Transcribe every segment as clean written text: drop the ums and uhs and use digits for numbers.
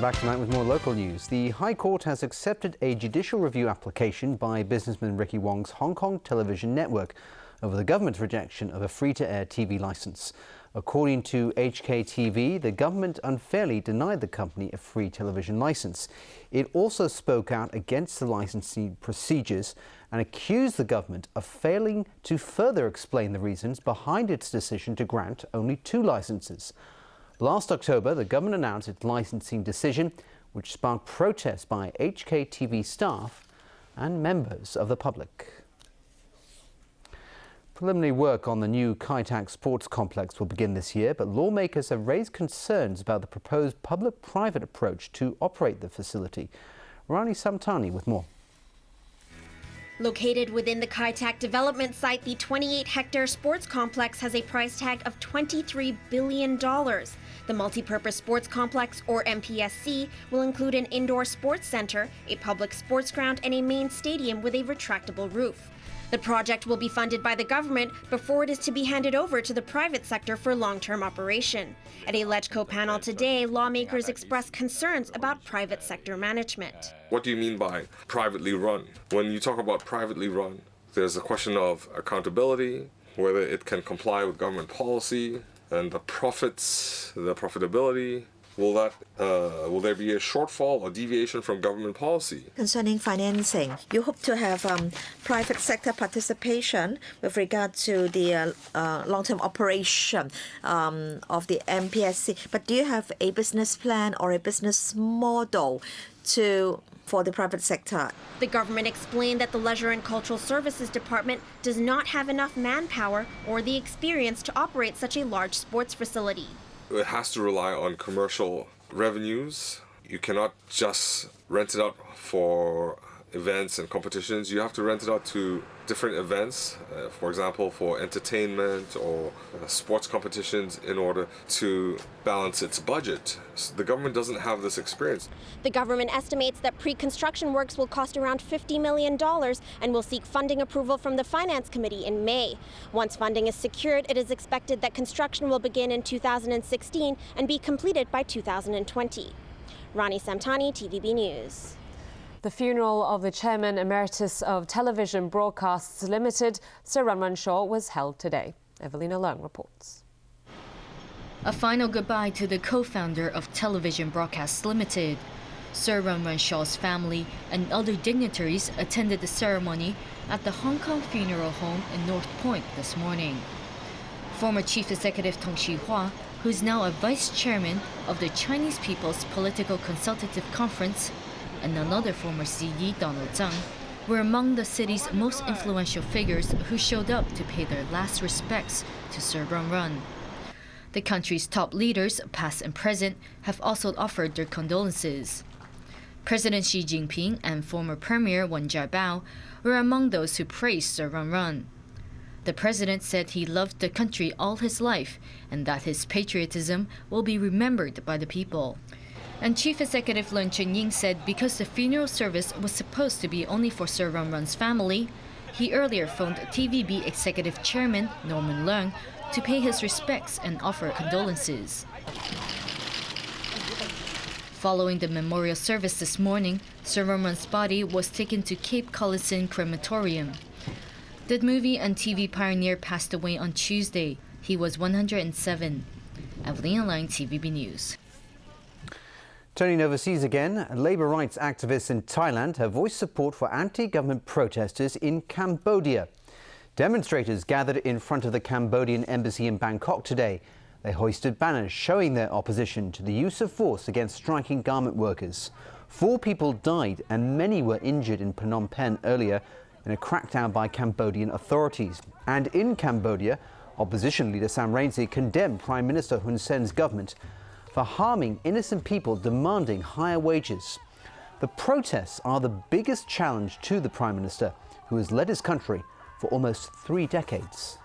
Back tonight with more local news. The High Court has accepted a judicial review application by businessman Ricky Wong's Hong Kong television network over the government's rejection of a free-to-air TV licence. According to HKTV, the government unfairly denied the company a free television licence. It also spoke out against the licensing procedures and accused the government of failing to further explain the reasons behind its decision to grant only 2 licences. Last October, the government announced its licensing decision, which sparked protests by HKTV staff and members of the public. Preliminary work on the new Kai Tak sports complex will begin this year, but lawmakers have raised concerns about the proposed public-private approach to operate the facility. Rani Samtani with more. Located within the Kai Tak development site, the 28-hectare sports complex has a price tag of $23 billion. The multi-purpose sports complex, or MPSC, will include an indoor sports center, a public sports ground, and a main stadium with a retractable roof. The project will be funded by the government before it is to be handed over to the private sector for long-term operation. At a LegCo panel today, lawmakers expressed concerns about private sector management. What do you mean by privately run? When you talk about privately run, there's a question of accountability, whether it can comply with government policy, and the profits, the profitability. Will there be a shortfall or deviation from government policy? Concerning financing, you hope to have private sector participation with regard to the long-term operation of the MPSC. But do you have a business plan or a business model for the private sector? The government explained that the Leisure and Cultural Services Department does not have enough manpower or the experience to operate such a large sports facility. It has to rely on commercial revenues. You cannot just rent it out for events and competitions. You have to rent it out to different events, for example, for entertainment or sports competitions, in order to balance its budget. So the government doesn't have this experience. The government estimates that pre-construction works will cost around $50 million and will seek funding approval from the Finance Committee in May. Once funding is secured, it is expected that construction will begin in 2016 and be completed by 2020. Rani Samtani, TVB News. The funeral of the Chairman Emeritus of Television Broadcasts Limited, Sir Run Run Shaw, was held today. Evelina Leung reports. A final goodbye to the co-founder of Television Broadcasts Limited. Sir Run Run Shaw's family and other dignitaries attended the ceremony at the Hong Kong Funeral Home in North Point this morning. Former Chief Executive Tung Chee-hwa, who is now a Vice Chairman of the Chinese People's Political Consultative Conference, and another former CE, Donald Tsang, were among the city's most influential figures who showed up to pay their last respects to Sir Run Run. The country's top leaders, past and present, have also offered their condolences. President Xi Jinping and former Premier Wen Jiabao were among those who praised Sir Run Run. The president said he loved the country all his life and that his patriotism will be remembered by the people. And Chief Executive Leung Chun-ying said because the funeral service was supposed to be only for Sir Run Run's family, he earlier phoned TVB Executive Chairman Norman Leung to pay his respects and offer condolences. Following the memorial service this morning, Sir Run Run's body was taken to Cape Collison Crematorium. The movie and TV pioneer passed away on Tuesday. He was 107. Evelina Leung, TVB News. Turning overseas again, labour rights activists in Thailand have voiced support for anti-government protesters in Cambodia. Demonstrators gathered in front of the Cambodian embassy in Bangkok today. They hoisted banners showing their opposition to the use of force against striking garment workers. 4 people died and many were injured in Phnom Penh earlier in a crackdown by Cambodian authorities. And in Cambodia, opposition leader Sam Rainsy condemned Prime Minister Hun Sen's government for harming innocent people demanding higher wages. The protests are the biggest challenge to the Prime Minister, who has led his country for almost 3 decades.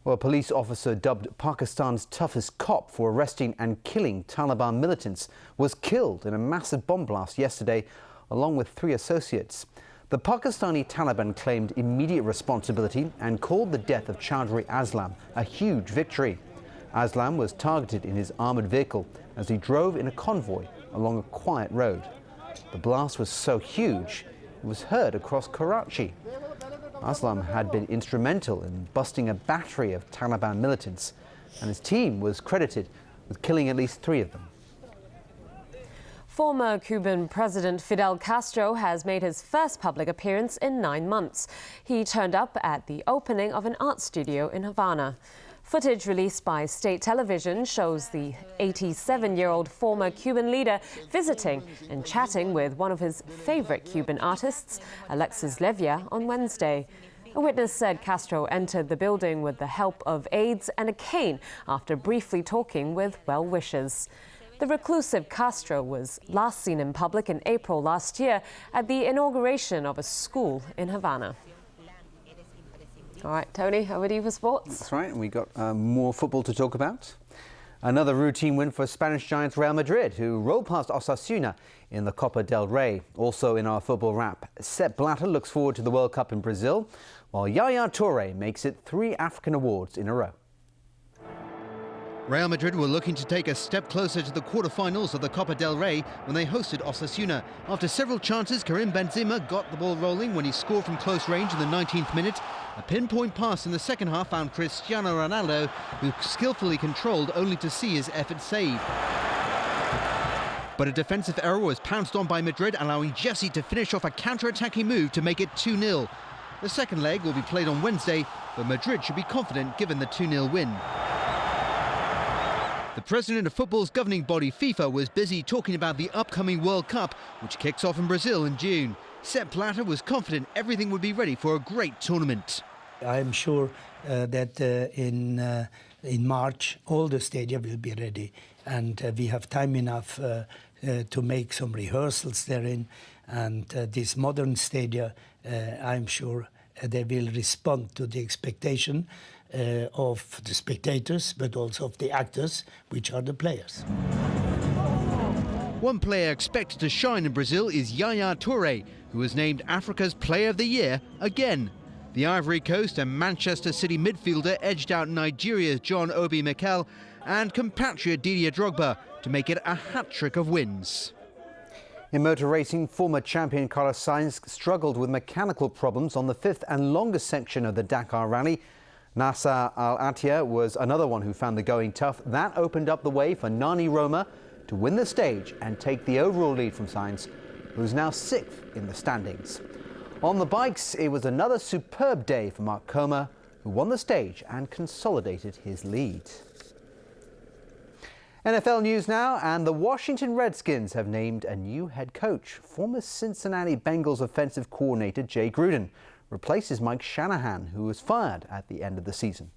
Well, a police officer dubbed Pakistan's toughest cop for arresting and killing Taliban militants was killed in a massive bomb blast yesterday, along with 3 associates. The Pakistani Taliban claimed immediate responsibility and called the death of Chaudhry Aslam a huge victory. Aslam was targeted in his armoured vehicle as he drove in a convoy along a quiet road. The blast was so huge, it was heard across Karachi. Aslam had been instrumental in busting a battery of Taliban militants, and his team was credited with killing at least 3 of them. Former Cuban President Fidel Castro has made his first public appearance in 9 months. He turned up at the opening of an art studio in Havana. Footage released by state television shows the 87-year-old former Cuban leader visiting and chatting with one of his favorite Cuban artists, Alexis Levia, on Wednesday. A witness said Castro entered the building with the help of aides and a cane after briefly talking with well-wishers. The reclusive Castro was last seen in public in April last year at the inauguration of a school in Havana. All right, Tony, over to you for sports. That's right, and we got more football to talk about. Another routine win for Spanish giants Real Madrid, who rolled past Osasuna in the Copa del Rey. Also in our football wrap, Sepp Blatter looks forward to the World Cup in Brazil, while Yaya Touré makes it 3 African awards in a row. Real Madrid were looking to take a step closer to the quarter-finals of the Copa del Rey when they hosted Osasuna. After several chances, Karim Benzema got the ball rolling when he scored from close range in the 19th minute. A pinpoint pass in the second half found Cristiano Ronaldo, who skillfully controlled only to see his effort saved. But a defensive error was pounced on by Madrid, allowing Jesse to finish off a counter-attacking move to make it 2-0. The second leg will be played on Wednesday, but Madrid should be confident given the 2-0 win. The president of football's governing body, FIFA, was busy talking about the upcoming World Cup, which kicks off in Brazil in June. Sepp Blatter was confident everything would be ready for a great tournament. I'm sure that in March all the stadia will be ready, and we have time enough to make some rehearsals therein. And this modern stadia, I'm sure they will respond to the expectation of the spectators, but also of the actors, which are the players. One player expected to shine in Brazil is Yaya Touré, who was named Africa's Player of the Year again. The Ivory Coast and Manchester City midfielder edged out Nigeria's John Obi Mikel and compatriot Didier Drogba to make it a hat-trick of wins. In motor racing, former champion Carlos Sainz struggled with mechanical problems on the 5th and longest section of the Dakar Rally. Nasser Al-Attiyah was another one who found the going tough. That opened up the way for Nani Roma to win the stage and take the overall lead from Sainz, who's now 6th in the standings. On the bikes, it was another superb day for Mark Comer, who won the stage and consolidated his lead. NFL news now, and the Washington Redskins have named a new head coach. Former Cincinnati Bengals offensive coordinator Jay Gruden replaces Mike Shanahan, who was fired at the end of the season.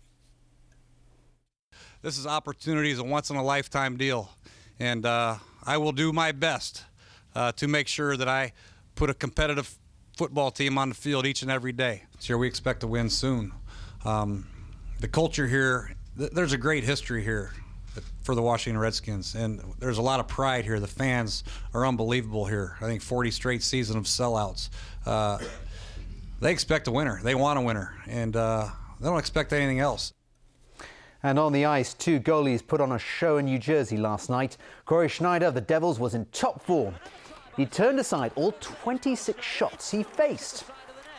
This opportunity is a once-in-a-lifetime deal, and I will do my best to make sure that I put a competitive football team on the field each and every day. So we expect to win soon. The culture here, there's a great history here for the Washington Redskins, and there's a lot of pride here. The fans are unbelievable here. I think 40 straight seasons of sellouts. They expect a winner. They want a winner, and they don't expect anything else. And on the ice, 2 goalies put on a show in New Jersey last night. Corey Schneider of the Devils was in top form. He turned aside all 26 shots he faced.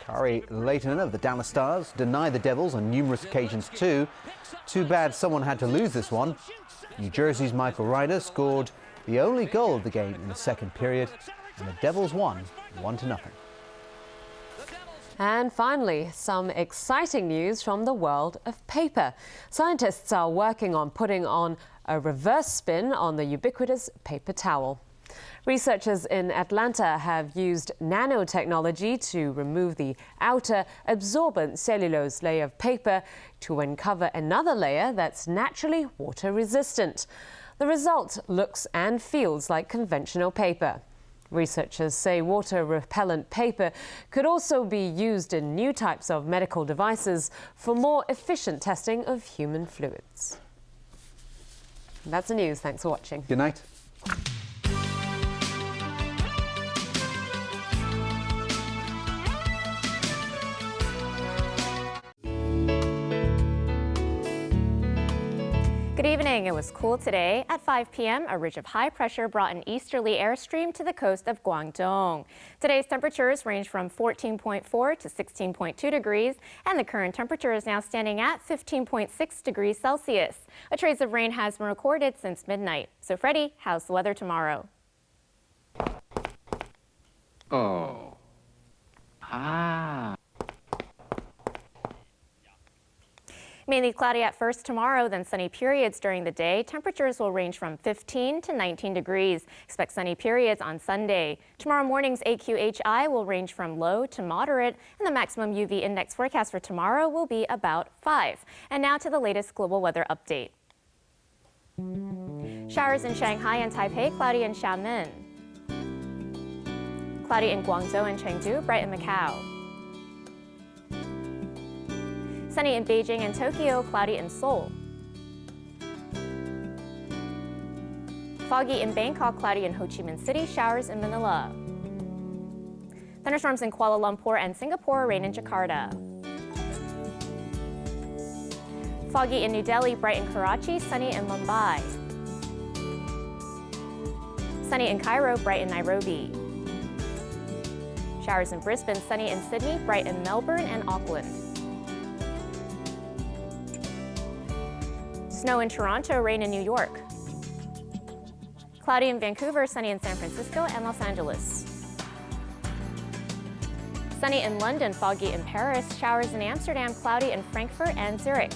Kari Lehtonen of the Dallas Stars denied the Devils on numerous occasions too. Too bad someone had to lose this one. New Jersey's Michael Ryder scored the only goal of the game in the second period, and the Devils won 1-0. And finally, some exciting news from the world of paper. Scientists are working on putting on a reverse spin on the ubiquitous paper towel. Researchers in Atlanta have used nanotechnology to remove the outer absorbent cellulose layer of paper to uncover another layer that's naturally water resistant. The result looks and feels like conventional paper. Researchers say water-repellent paper could also be used in new types of medical devices for more efficient testing of human fluids. That's the news. Thanks for watching. Good night. Good evening. It was cool today. At 5 p.m., a ridge of high pressure brought an easterly airstream to the coast of Guangdong. Today's temperatures range from 14.4 to 16.2 degrees, and the current temperature is now standing at 15.6 degrees Celsius. A trace of rain has been recorded since midnight. So, Freddie, how's the weather tomorrow? Oh. Mainly cloudy at first tomorrow, then sunny periods during the day. Temperatures will range from 15 to 19 degrees. Expect sunny periods on Sunday. Tomorrow morning's AQHI will range from low to moderate, and the maximum UV index forecast for tomorrow will be about 5. And now to the latest global weather update. Showers in Shanghai and Taipei, cloudy in Xiamen. Cloudy in Guangzhou and Chengdu, bright in Macau. Sunny in Beijing and Tokyo, cloudy in Seoul. Foggy in Bangkok, cloudy in Ho Chi Minh City, showers in Manila. Thunderstorms in Kuala Lumpur and Singapore, rain in Jakarta. Foggy in New Delhi, bright in Karachi, sunny in Mumbai. Sunny in Cairo, bright in Nairobi. Showers in Brisbane, sunny in Sydney, bright in Melbourne and Auckland. Snow in Toronto, rain in New York. Cloudy in Vancouver, sunny in San Francisco and Los Angeles. Sunny in London, foggy in Paris, showers in Amsterdam, cloudy in Frankfurt and Zurich.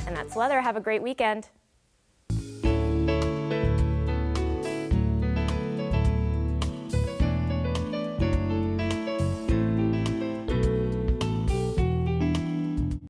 And that's weather. Have a great weekend.